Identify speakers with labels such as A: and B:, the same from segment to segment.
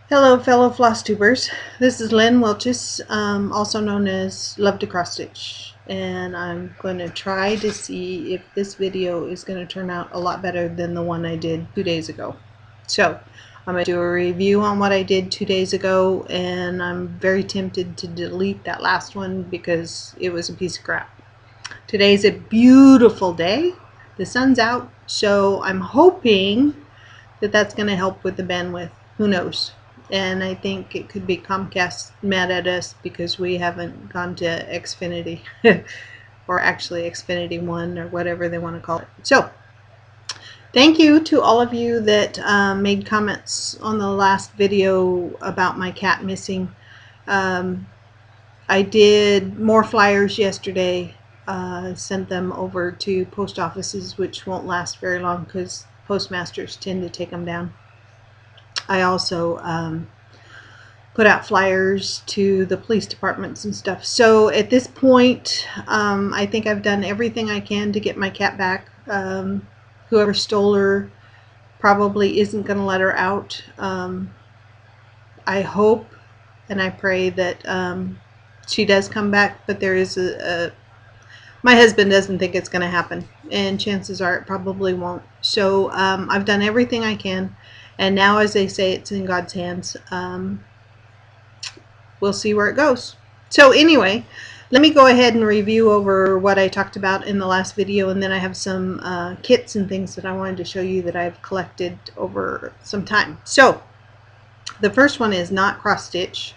A: Hello fellow Flosstubers, this is Lynn Wiltzius, also known as Love to Cross Stitch, and I'm going to try to see if this video is going to turn out a lot better than the one I did 2 days ago. So I'm going to do a review on what I did 2 days ago, and I'm very tempted to delete that last one because it was a piece of crap. Today's a beautiful day, the sun's out, so I'm hoping that that's going to help with the bandwidth. Who knows? And I think it could be Comcast mad at us because we haven't gone to Xfinity or actually Xfinity 1 or whatever they want to call it. So thank you to all of you that made comments on the last video about my cat missing. I did more flyers yesterday, sent them over to post offices, which won't last very long because postmasters tend to take them down. I also put out flyers to the police departments and stuff. So at this point, I think I've done everything I can to get my cat back. Whoever stole her probably isn't going to let her out. I hope and I pray that she does come back, but there is my husband doesn't think it's going to happen, and chances are it probably won't. So I've done everything I can, and now, as they say, it's in God's hands. We'll see where it goes. So anyway, let me go ahead and review over what I talked about in the last video, and then I have some kits and things that I wanted to show you that I've collected over some time. So the first one is not cross stitch.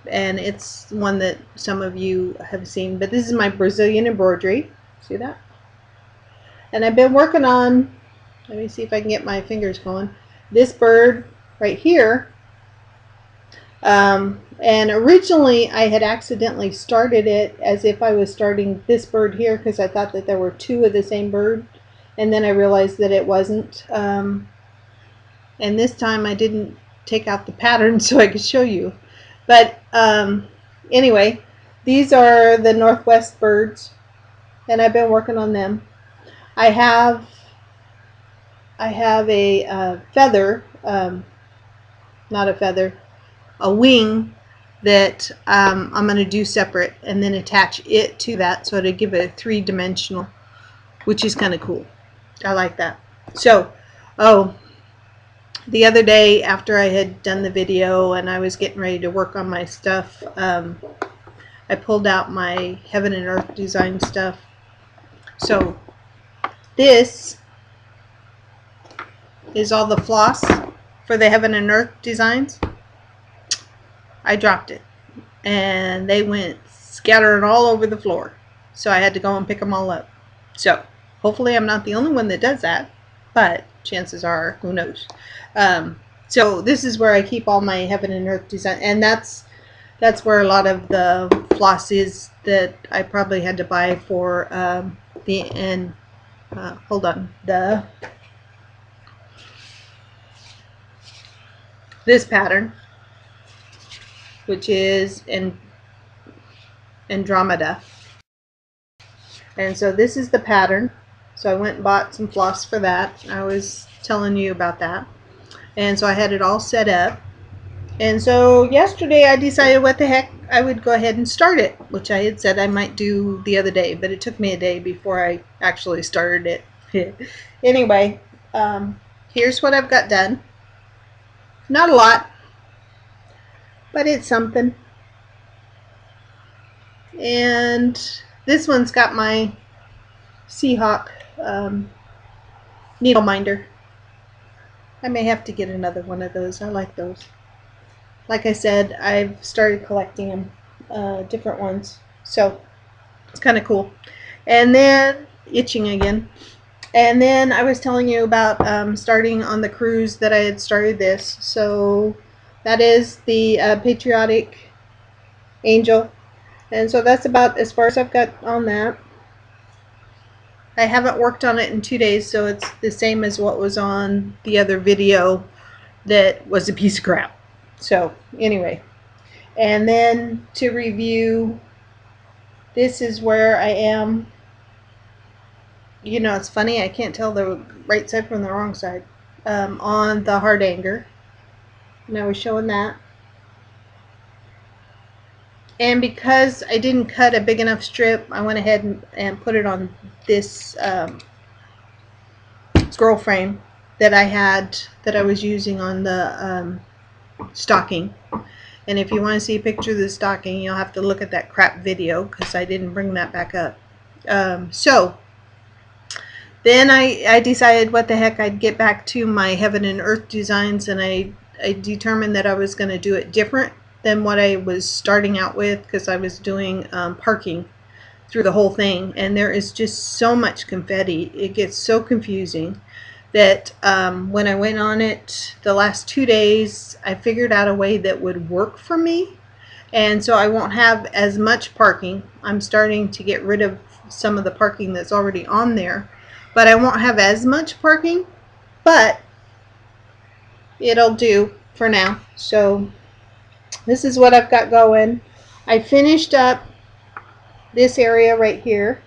A: And it's one that some of you have seen, but this is my Brazilian embroidery. See that? And I've been working on, let me see if I can get my fingers going, this bird right here. And originally I had accidentally started it as if I was starting this bird here because I thought that there were two of the same bird, and then I realized that it wasn't. And this time I didn't take out the pattern so I could show you. But anyway, these are the Northwest birds, and I've been working on them. I have a feather, not a feather, a wing that I'm going to do separate and then attach it to that so to give it a three-dimensional, which is kind of cool. I like that. So, the other day after I had done the video and I was getting ready to work on my stuff, I pulled out my Heaven and Earth design stuff. So this is all the floss for the Heaven and Earth designs. I dropped it and they went scattering all over the floor. So I had to go and pick them all up. So hopefully I'm not the only one that does that, but chances are, who knows. So this is where I keep all my Heaven and Earth design, and that's where a lot of the floss is that I probably had to buy for this pattern, which is in Andromeda. And so this is the pattern. So I went and bought some floss for that. I was telling you about that. And so I had it all set up. And so yesterday I decided what the heck, I would go ahead and start it, which I had said I might do the other day, but it took me a day before I actually started it. Anyway, here's what I've got done. Not a lot, but it's something. And this one's got my Seahawk needle minder. I may have to get another one of those. I like those. Like I said, I've started collecting them, different ones. So it's kind of cool. And then, itching again. And then I was telling you about starting on the cruise that I had started this. So that is the Patriotic Angel. And so that's about as far as I've got on that. I haven't worked on it in 2 days, so it's the same as what was on the other video that was a piece of crap. So anyway, and then to review, this is where I am. You know, it's funny, I can't tell the right side from the wrong side. On the Heart Anger. and I was showing that. And because I didn't cut a big enough strip, I went ahead and put it on this scroll frame that I had, that I was using on the stocking. And if you want to see a picture of the stocking, you'll have to look at that crap video because I didn't bring that back up. So then I decided what the heck, I'd get back to my heaven and earth designs, and I determined that I was going to do it different than what I was starting out with, because I was doing parking through the whole thing, and there is just so much confetti. It gets so confusing that when I went on it the last 2 days, I figured out a way that would work for me, and so I won't have as much parking. I'm starting to get rid of some of the parking that's already on there, but I won't have as much parking, but it'll do for now. So this is what I've got going. I finished up this area right here,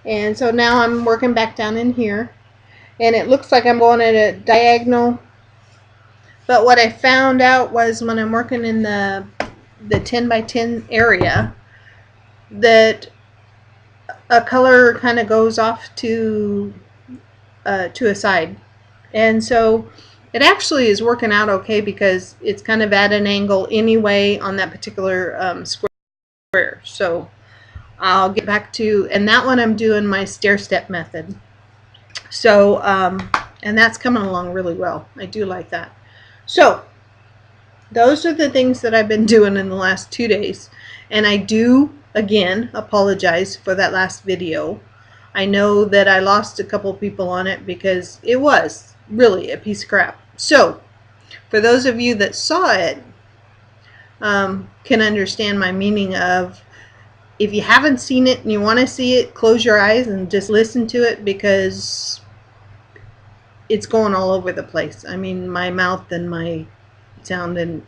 A: and so now I'm working back down in here, and it looks like I'm going at a diagonal, but what I found out was when I'm working in the 10 by 10 area, that a color kind of goes off to a side, and so it actually is working out okay because it's kind of at an angle anyway on that particular square. So I'll get back to, and that one I'm doing my stair step method. So and that's coming along really well. I do like that. So those are the things that I've been doing in the last 2 days, and I do again apologize for that last video. I know that I lost a couple people on it because it was really a piece of crap. So for those of you that saw it, can understand my meaning of, if you haven't seen it and you want to see it, close your eyes and just listen to it, because it's going all over the place. I mean, my mouth and my sound, and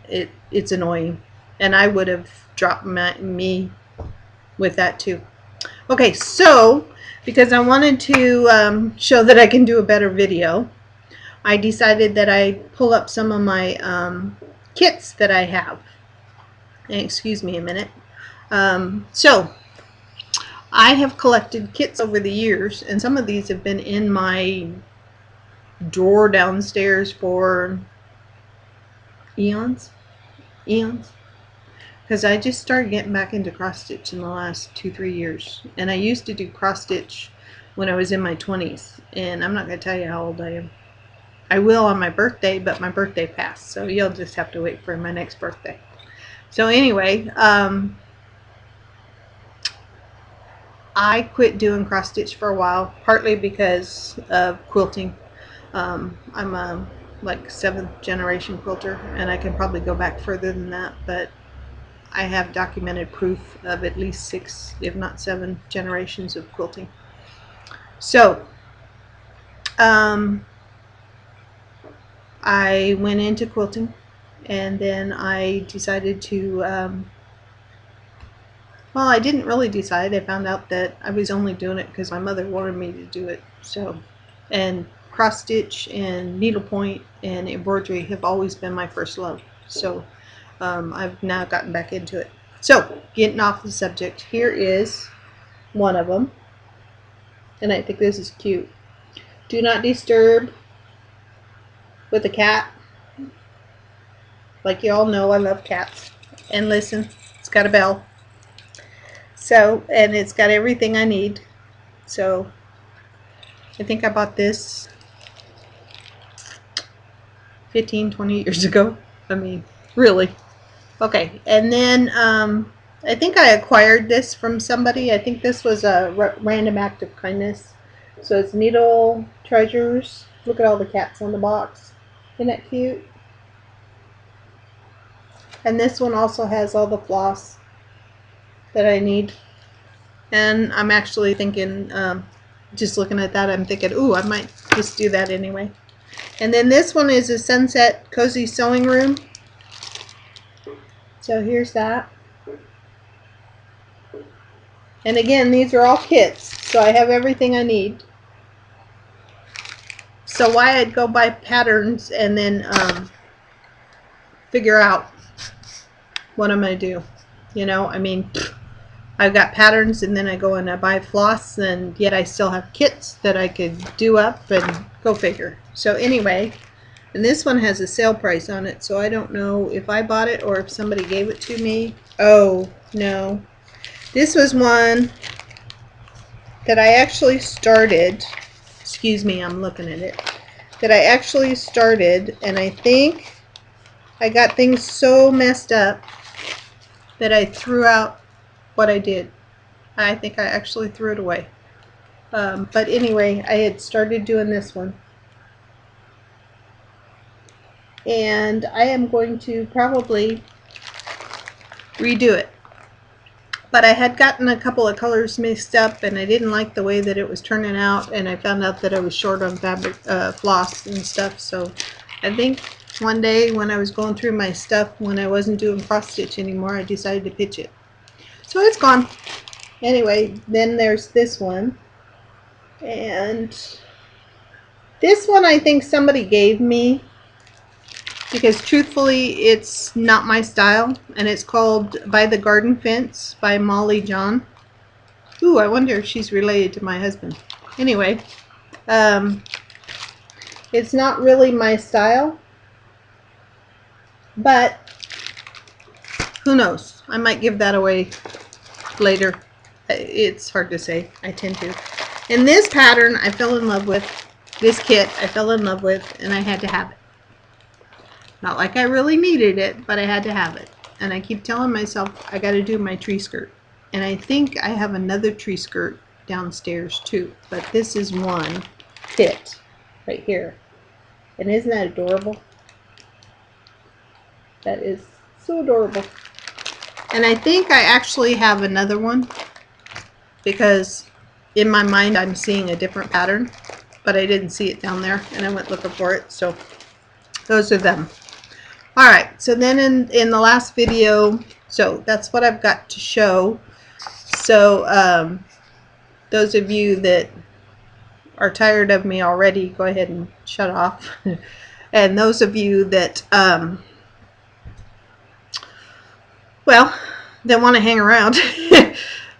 A: it's annoying, and I would have dropped me with that too. Okay, so because I wanted to show that I can do a better video, I decided that I'd pull up some of my kits that I have. And excuse me a minute. So I have collected kits over the years, and some of these have been in my drawer downstairs for eons, because I just started getting back into cross stitch in the last 2-3 years, and I used to do cross stitch when I was in my 20s, and I'm not going to tell you how old I am. I will on my birthday, but my birthday passed, so you'll just have to wait for my next birthday. So anyway, I quit doing cross stitch for a while, partly because of quilting. I'm a like 7th generation quilter, and I can probably go back further than that, but I have documented proof of at least 6, if not 7 generations of quilting. So I went into quilting, and then I decided to well, I didn't really decide. I found out that I was only doing it because my mother wanted me to do it. So, and cross stitch and needlepoint and embroidery have always been my first love. So I've now gotten back into it. So getting off the subject, here is one of them, and I think this is cute. Do not disturb with a cat. Like you all know, I love cats. And listen, it's got a bell. So, and it's got everything I need. So I think I bought this 15-20 years ago. I mean, really. Okay, and then I think I acquired this from somebody. I think this was a random act of kindness. So it's Needle Treasures. Look at all the cats on the box. Isn't that cute? And this one also has all the floss that I need. And I'm actually thinking, just looking at that, I'm thinking, ooh, I might just do that anyway. And then this one is a Sunset Cozy Sewing Room. So here's that. And again, these are all kits, so I have everything I need. So why I'd go buy patterns and then figure out what I'm going to do. You know, I mean, I've got patterns, and then I go and I buy floss, and yet I still have kits that I could do up, and go figure. So anyway, and this one has a sale price on it, so I don't know if I bought it or if somebody gave it to me. Oh, no. This was one that I actually started. Excuse me, I'm looking at it. That I actually started, and I think I got things so messed up that I threw out what I did. I think I actually threw it away. But anyway, I had started doing this one. And I am going to probably redo it. But I had gotten a couple of colors mixed up, and I didn't like the way that it was turning out, and I found out that I was short on fabric floss and stuff. So I think one day when I was going through my stuff, when I wasn't doing cross stitch anymore, I decided to pitch it. So it's gone. Anyway, then there's this one, and this one I think somebody gave me, because truthfully it's not my style, and it's called By the Garden Fence by Molly John. Ooh, I wonder if she's related to my husband. Anyway, it's not really my style, but who knows, I might give that away later. It's hard to say. I tend to. And this pattern I fell in love with, this kit I fell in love with, and I had to have it. Not like I really needed it, but I had to have it. And I keep telling myself I got to do my tree skirt. And I think I have another tree skirt downstairs too. But this is one kit right here. And isn't that adorable? That is so adorable. And I think I actually have another one, because in my mind I'm seeing a different pattern, but I didn't see it down there, and I went looking for it. So those are them. Alright, so then in the last video, so that's what I've got to show. So those of you that are tired of me already, go ahead and shut off. And those of you that well, that want to hang around.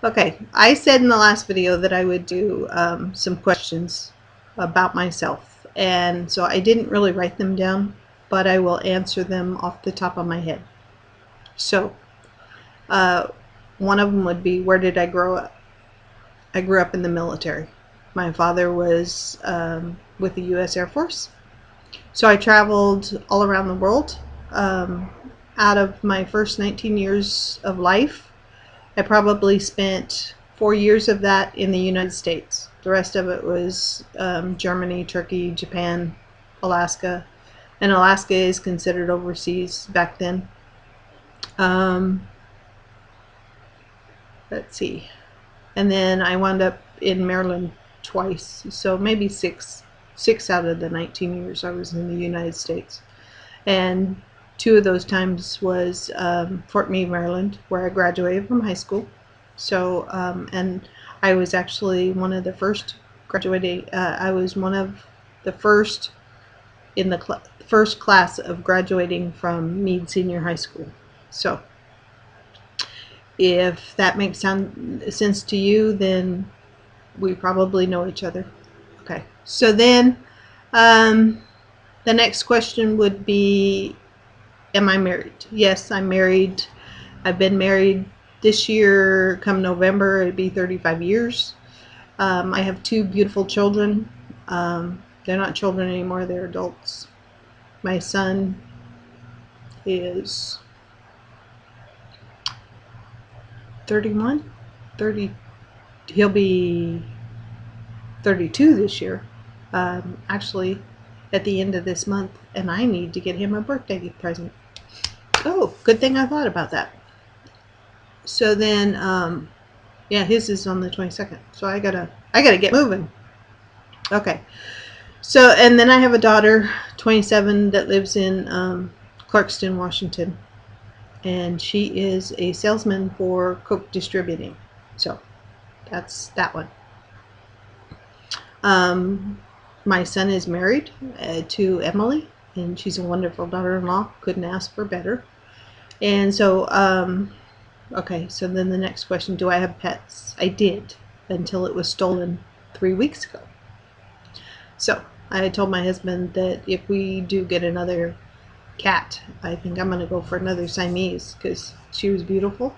A: Okay, I said in the last video that I would do some questions about myself, and so I didn't really write them down, but I will answer them off the top of my head. So one of them would be, where did I grow up? I grew up in the military. My father was with the U.S. Air Force, so I traveled all around the world. Out of my first 19 years of life, I probably spent 4 years of that in the United States. The rest of it was Germany, Turkey, Japan, Alaska. And Alaska is considered overseas back then. Let's see. And then I wound up in Maryland twice. So maybe six out of the 19 years I was in the United States. And 2 of those times was Fort Meade, Maryland, where I graduated from high school. So, and I was actually one of the first graduating, I was one of the first in the first class of graduating from Meade Senior High School. So, if that makes sense to you, then we probably know each other. Okay, so then the next question would be, am I married? Yes, I'm married. I've been married this year, come November, it'd be 35 years. I have 2 beautiful children. They're not children anymore, they're adults. My son is 31, 30, he'll be 32 this year, actually at the end of this month, and I need to get him a birthday present. Oh, good thing I thought about that. So then, yeah, his is on the 22nd. So I gotta get moving. Okay. So, and then I have a daughter, 27, that lives in Clarkston, Washington, and she is a salesman for Coke Distributing. So that's that one. My son is married to Emily, and she's a wonderful daughter-in-law. Couldn't ask for better. And so, okay, so then the next question, do I have pets? I did, until it was stolen 3 weeks ago. So I told my husband that if we do get another cat, I think I'm going to go for another Siamese, because she was beautiful.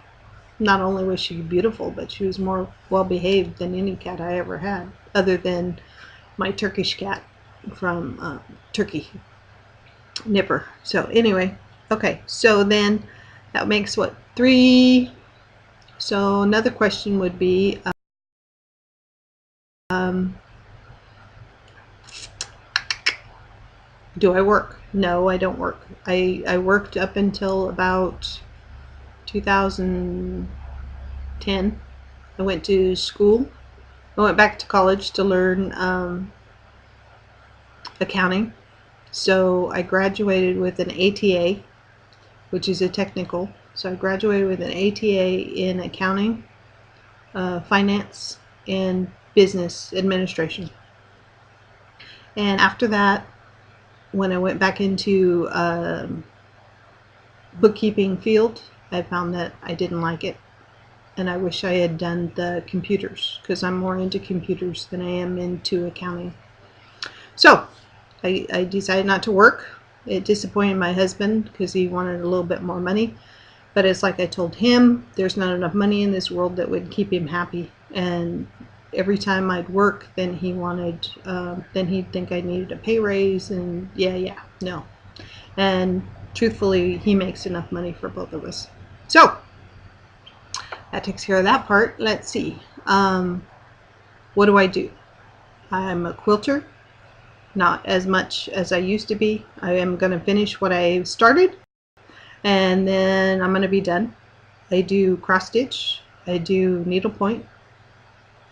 A: Not only was she beautiful, but she was more well behaved than any cat I ever had, other than my Turkish cat from Turkey, Nipper. So anyway, okay, so then that makes what, 3? So another question would be, do I work? No, I don't work. I worked up until about 2010. I went to school. I went back to college to learn accounting. So I graduated with an ATA, which is a technical. So I graduated with an ATA in accounting, finance, and business administration. And after that, when I went back into bookkeeping field, I found that I didn't like it, and I wish I had done the computers, because I'm more into computers than I am into accounting. So I decided not to work. It disappointed my husband because he wanted a little bit more money, but it's like I told him, there's not enough money in this world that would keep him happy. And every time I'd work, then he wanted, then he'd think I needed a pay raise, and no. And truthfully, he makes enough money for both of us. So that takes care of that part. Let's see. What do I do? I'm a quilter. Not as much as I used to be. I am going to finish what I started, and then I'm going to be done. I do cross stitch. I do needlepoint.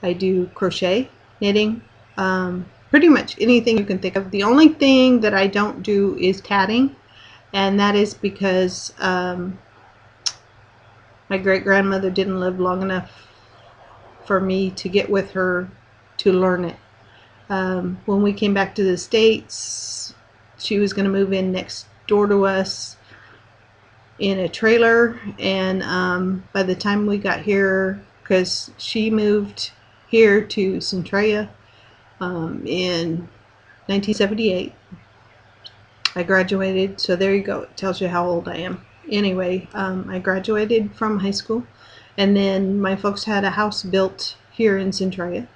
A: I do crochet, knitting, pretty much anything you can think of. The only thing that I don't do is tatting, and that is because my great-grandmother didn't live long enough for me to get with her to learn it. When we came back to the States, she was going to move in next door to us in a trailer, and by the time we got here, because she moved here to Centralia in 1978, I graduated, so there you go, it tells you how old I am. Anyway, I graduated from high school, and then my folks had a house built here in Centralia.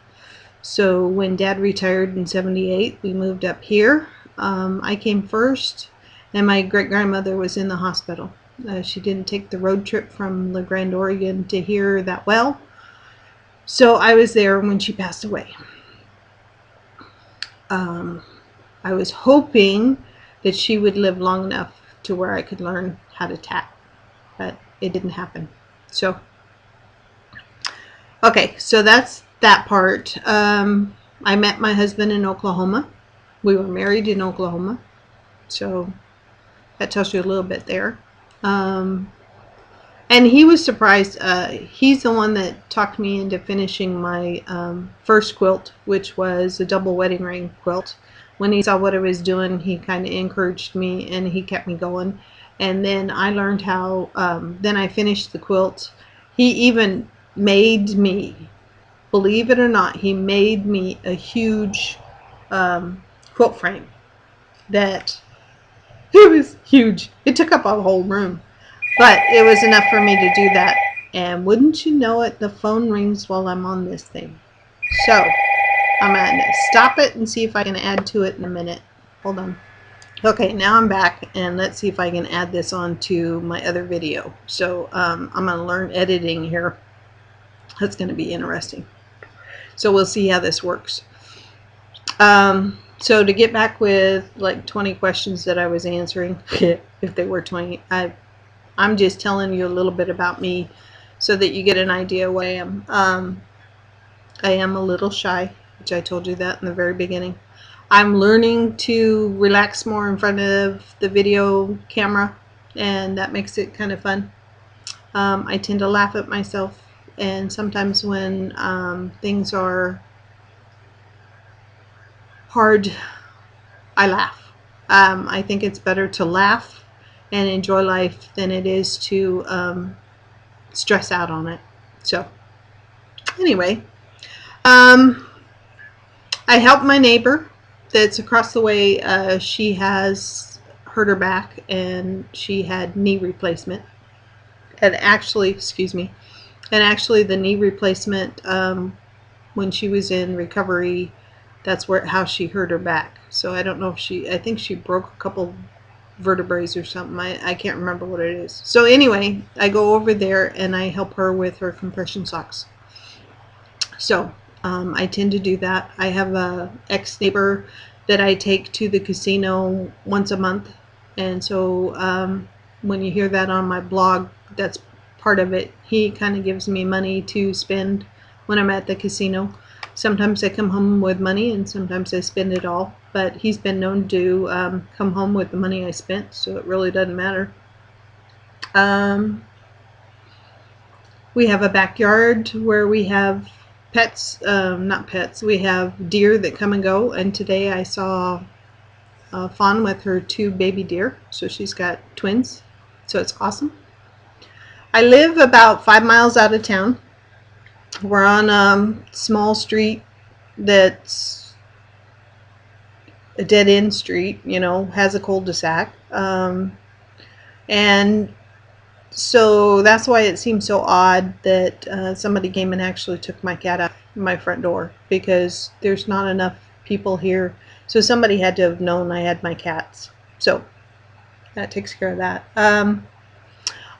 A: So when Dad retired in 78, we moved up here. I came first, and my great-grandmother was in the hospital. She didn't take the road trip from La Grande, Oregon to here that well. So I was there when she passed away. I was hoping that she would live long enough to where I could learn how to tat, but it didn't happen. So, okay, so that's that part. I met my husband in Oklahoma. We were married in Oklahoma, so that tells you a little bit there. And he was surprised. He's the one that talked me into finishing my first quilt, which was a double wedding ring quilt. When he saw what I was doing, he kind of encouraged me, and he kept me going. And then I learned how, then I finished the quilt. He even made me, believe it or not, he made me a huge quilt frame. That, it was huge. It took up a whole room. But it was enough for me to do that. And wouldn't you know it, the phone rings while I'm on this thing. So I'm going to stop it and see if I can add to it in a minute. Hold on. Okay, now I'm back, and let's see if I can add this on to my other video. So I'm going to learn editing here. That's going to be interesting. So we'll see how this works. So to get back with like 20 questions that I was answering, if they were 20, I'm just telling you a little bit about me so that you get an idea what I am. I am a little shy, which I told you that in the very beginning. I'm learning to relax more in front of the video camera, and that makes it kind of fun. I tend to laugh at myself, and sometimes when things are hard, I laugh. I think it's better to laugh and enjoy life than it is to stress out on it. So anyway, I helped my neighbor that's across the way. She has hurt her back and she had knee replacement. And actually, excuse me, and actually the knee replacement, when she was in recovery, that's how she hurt her back. So I don't know if I think she broke a couple vertebrae or something. I can't remember what it is. So anyway, I go over there and I help her with her compression socks. So I tend to do that. I have a ex-neighbor that I take to the casino once a month, and so when you hear that on my blog, that's part of it. He kind of gives me money to spend when I'm at the casino. Sometimes I come home with money and sometimes I spend it all, but he's been known to come home with the money I spent, so it really doesn't matter. We have a backyard where we have pets, not pets, we have deer that come and go, and today I saw Fawn with her 2 baby deer, so she's got twins, so it's awesome. I live about 5 miles out of town. We're on a small street that's a dead-end street, you know, has a cul-de-sac, and so that's why it seems so odd that somebody came and actually took my cat out my front door, because there's not enough people here. So somebody had to have known I had my cats. So that takes care of that.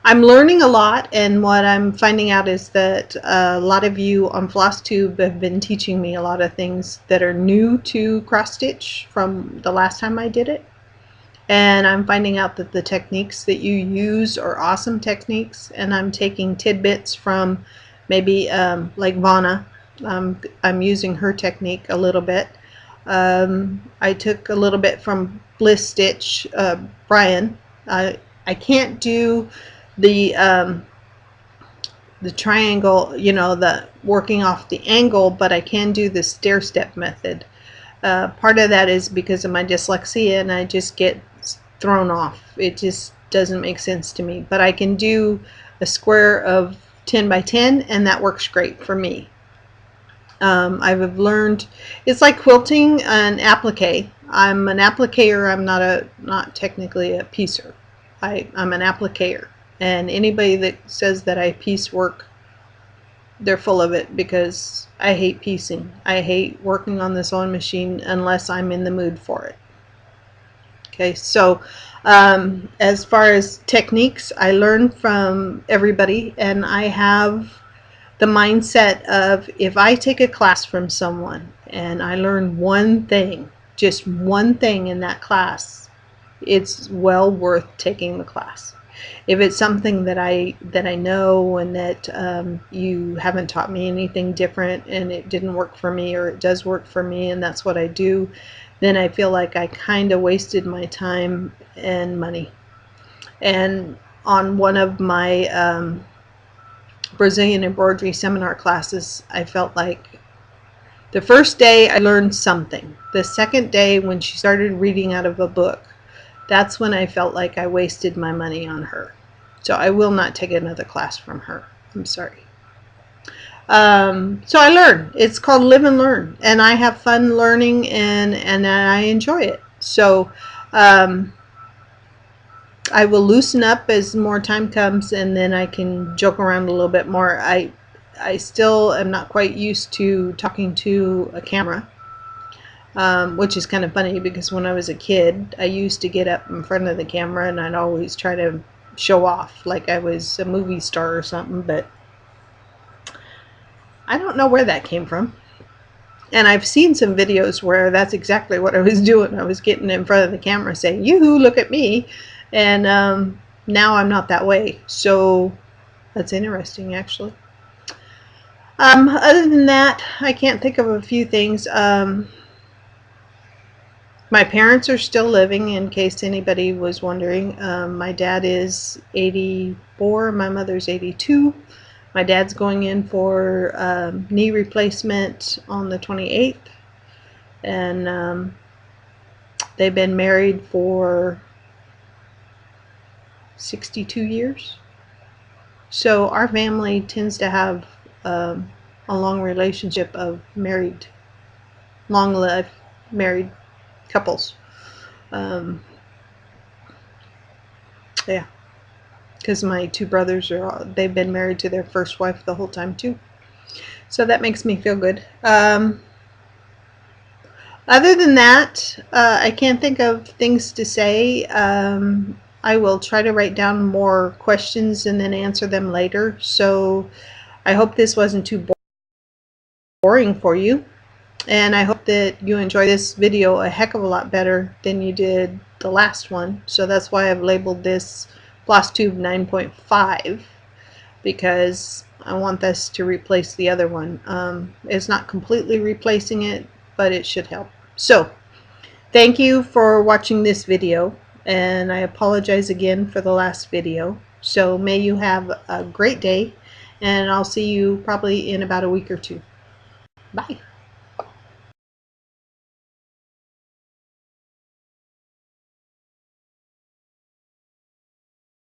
A: I'm learning a lot, and what I'm finding out is that a lot of you on Flosstube have been teaching me a lot of things that are new to cross stitch from the last time I did it. And I'm finding out that the techniques that you use are awesome techniques, and I'm taking tidbits from maybe like Vana. I'm using her technique a little bit. I took a little bit from Bliss Stitch, Brian. I can't do the triangle, you know, the working off the angle, but I can do the stair step method. Part of that is because of my dyslexia, and I just get thrown off. It just doesn't make sense to me, but I can do a square of 10 by 10, and that works great for me. I've learned, it's like quilting and applique. I'm an appliquer. I'm not technically a piecer. I'm an appliquer, and anybody that says that I piece work, they're full of it, because I hate piecing. I hate working on the sewing machine unless I'm in the mood for it. Okay, so as far as techniques, I learn from everybody, and I have the mindset of, if I take a class from someone and I learn one thing, just one thing in that class, it's well worth taking the class. If it's something that I know, and that you haven't taught me anything different, and it didn't work for me, or it does work for me and that's what I do, then I feel like I kind of wasted my time and money. And on one of my Brazilian embroidery seminar classes, I felt like the first day I learned something. The second day, when she started reading out of a book, that's when I felt like I wasted my money on her. So I will not take another class from her. I'm sorry. So I learn. It's called Live and Learn, and I have fun learning, and I enjoy it. So I will loosen up as more time comes, and then I can joke around a little bit more. I still am not quite used to talking to a camera, which is kind of funny, because when I was a kid, I used to get up in front of the camera and I'd always try to show off like I was a movie star or something, but I don't know where that came from. And I've seen some videos where that's exactly what I was doing. I was getting in front of the camera saying, "Yoo-hoo, look at me." And now I'm not that way. So that's interesting, actually. Other than that, I can't think of a few things. My parents are still living, in case anybody was wondering. My dad is 84, my mother's 82. My dad's going in for knee replacement on the 28th, and They've been married for 62 years. So our family tends to have a long relationship of long-lived married couples. Yeah, because my two brothers they've been married to their first wife the whole time too. So that makes me feel good. Other than that, I can't think of things to say. I will try to write down more questions and then answer them later. So I hope this wasn't too boring for you. And I hope that you enjoy this video a heck of a lot better than you did the last one. So that's why I've labeled this Flosstube 9.5, because I want this to replace the other one. It's not completely replacing it, but it should help. So thank you for watching this video, and I apologize again for the last video. So may you have a great day, and I'll see you probably in about a week or two. Bye.